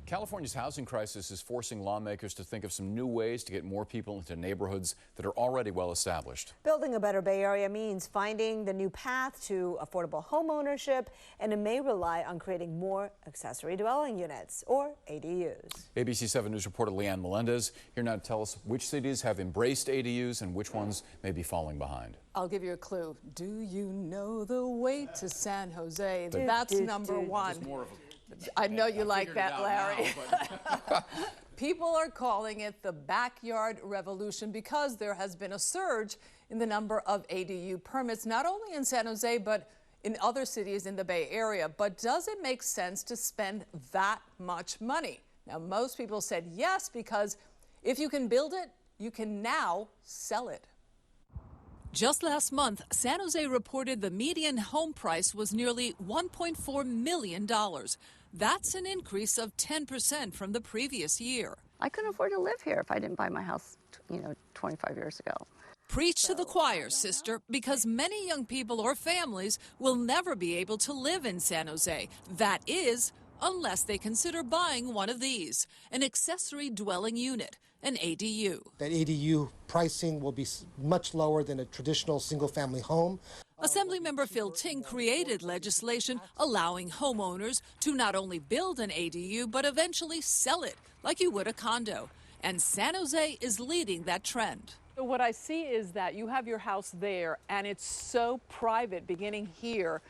California's housing crisis is forcing lawmakers to think of some new ways to get more people into neighborhoods that are already well established. Building a better Bay Area means finding the new path to affordable home ownership, and it may rely on creating more accessory dwelling units, or ADUs. ABC 7 News reporter Leanne Melendez here now to tell us which cities have embraced ADUs and which ones may be falling behind. I'll give you a clue. Do you know the way to San Jose? That's number one. I know you like that, Larry. People are calling it the backyard revolution because there has been a surge in the number of ADU permits, not only in San Jose, but in other cities in the Bay Area. But does it make sense to spend that much money? Now, most people said yes, because if you can build it, you can now sell it. Just last month, San Jose reported the median home price was nearly $1.4 million. That's an increase of 10% from the previous year. I couldn't afford to live here if I didn't buy my house, 25 years ago. Preach to the choir, sister, because many young people or families will never be able to live in San Jose. That is, unless they consider buying one of these, an accessory dwelling unit, an ADU. That ADU pricing will be much lower than a traditional single-family home. Assemblymember Phil Ting created legislation allowing homeowners to not only build an ADU, but eventually sell it like you would a condo. And San Jose is leading that trend. So what I see is that you have your house there, and it's so private beginning here.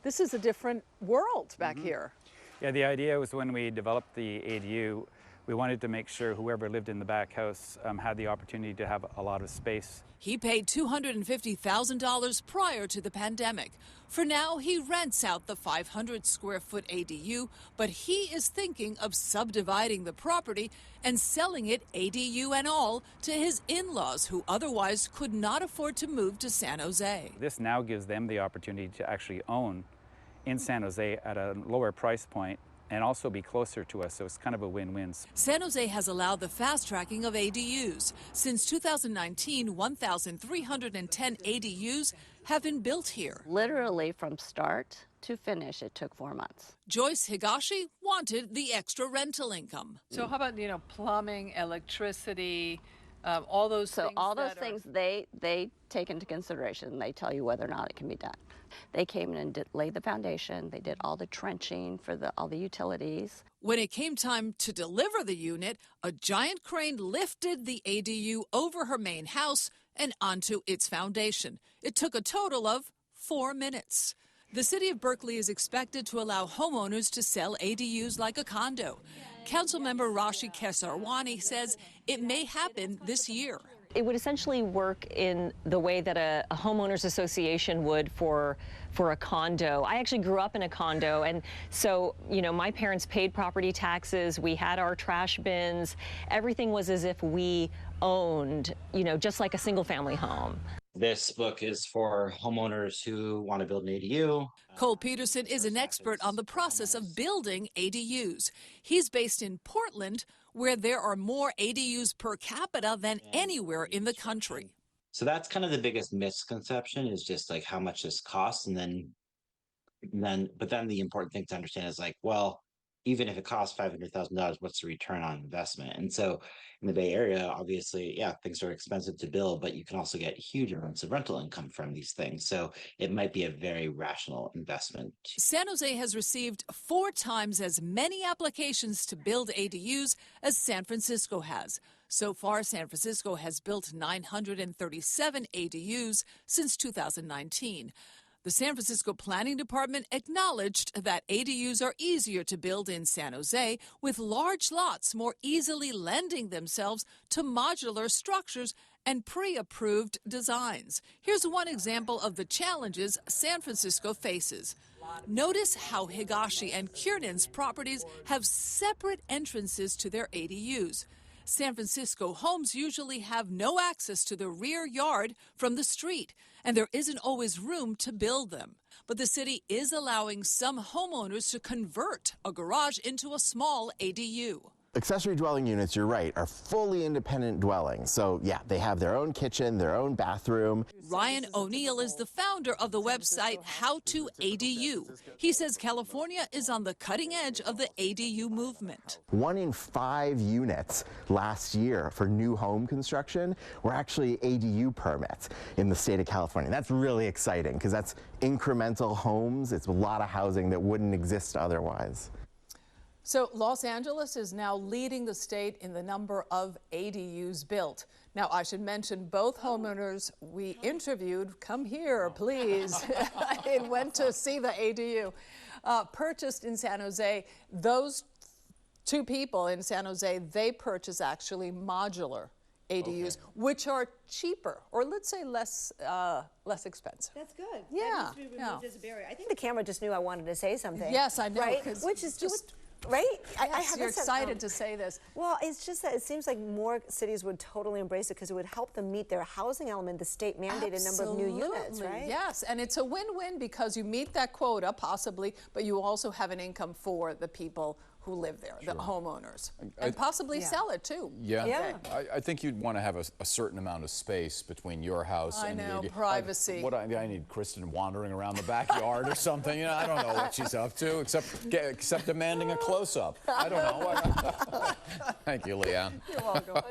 This is a different world back here. Yeah, the idea was when we developed the ADU, we wanted to make sure whoever lived in the back house had the opportunity to have a lot of space. He paid $250,000 prior to the pandemic. For now, he rents out the 500-square-foot ADU, but he is thinking of subdividing the property and selling it, ADU and all, to his in-laws, who otherwise could not afford to move to San Jose. This now gives them the opportunity to actually own in San Jose at a lower price point and also be closer to us, so it's kind of a win-win. San Jose has allowed the fast-tracking of ADUs. Since 2019, 1,310 ADUs have been built here. Literally from start to finish, it took 4 months. Joyce Higashi wanted the extra rental income. So how about, plumbing, electricity, all those things? So all those things they take into consideration. They tell you whether or not it can be done. They came in and laid the foundation. They did all the trenching for all the utilities. When it came time to deliver the unit, a giant crane lifted the ADU over her main house and onto its foundation. It took a total of 4 minutes. The city of Berkeley is expected to allow homeowners to sell ADUs like a condo. Councilmember Rashi Kesarwani says it may happen this year. It would essentially work in the way that a homeowners association would for a condo. I actually grew up in a condo, and so, my parents paid property taxes, we had our trash bins, everything was as if we owned, just like a single family home. This book is for homeowners who want to build an ADU. Cole Peterson is an expert on the process of building ADUs. He's based in Portland, where there are more ADUs per capita than anywhere in the country. So that's kind of the biggest misconception, is just like how much this costs. And then the important thing to understand is well, even if it costs $500,000, what's the return on investment? And so in the Bay Area, obviously, things are expensive to build, but you can also get huge amounts of rental income from these things. So it might be a very rational investment. San Jose has received 4 times as many applications to build ADUs as San Francisco has. So far, San Francisco has built 937 ADUs since 2019. The San Francisco Planning Department acknowledged that ADUs are easier to build in San Jose, with large lots more easily lending themselves to modular structures and pre-approved designs. Here's one example of the challenges San Francisco faces. Notice how Higashi and Kiernan's properties have separate entrances to their ADUs. San Francisco homes usually have no access to the rear yard from the street, and there isn't always room to build them. But the city is allowing some homeowners to convert a garage into a small ADU. accessory dwelling units, you're right, are fully independent dwellings. So yeah, they have their own kitchen, their own bathroom. Ryan O'Neill is the founder of the website How to ADU. He says California is on the cutting edge of the ADU movement. 1 in 5 units last year for new home construction were actually ADU permits in the state of California. That's really exciting because that's incremental homes. It's a lot of housing that wouldn't exist otherwise. So Los Angeles is now leading the state in the number of ADUs built. Now, I should mention both homeowners we interviewed, come here, please, and went to see the ADU, purchased in San Jose. Those two people in San Jose, they purchased actually modular ADUs, which are cheaper, or let's say less expensive. That's good. Yeah. That needs to be removed as a barrier. I think the camera just knew I wanted to say something. Yes, I know. Right? Which is just... Right? Yes, you're excited to say this. Well, it's just that it seems like more cities would totally embrace it because it would help them meet their housing element, the state mandated number of new units, right? Yes, and it's a win-win because you meet that quota, possibly, but you also have an income for the people who live there, the homeowners, and possibly sell it too. Yeah. I think you'd want to have a certain amount of space between your house and the privacy. I need Kristen wandering around the backyard or something. You know, I don't know what she's up to, except demanding a close-up. I don't know. Thank you, Leanne. You're welcome.